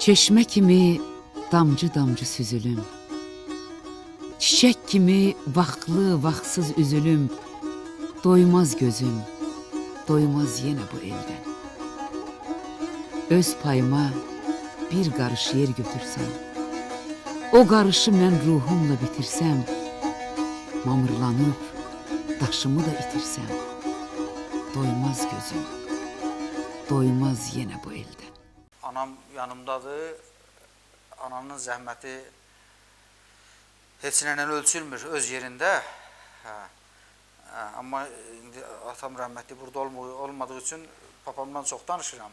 Çeşme kimi damcı-damcı süzülüm, çiçək kimi vaxtlı-vaxtsız üzülüm, doymaz gözüm, doymaz yenə bu eldən. Öz payıma bir qarış yer götürsəm, o qarışı mən ruhumla bitirsəm, mamırlanıb daşımı da itirsəm, doymaz gözüm, doymaz yenə bu eldən. Anam yanımdadır, ananın zəhməti heç ilə ölçülmür öz yerində. Amma indi atam rəhmətli burada olmadığı üçün papamdan çox danışıram.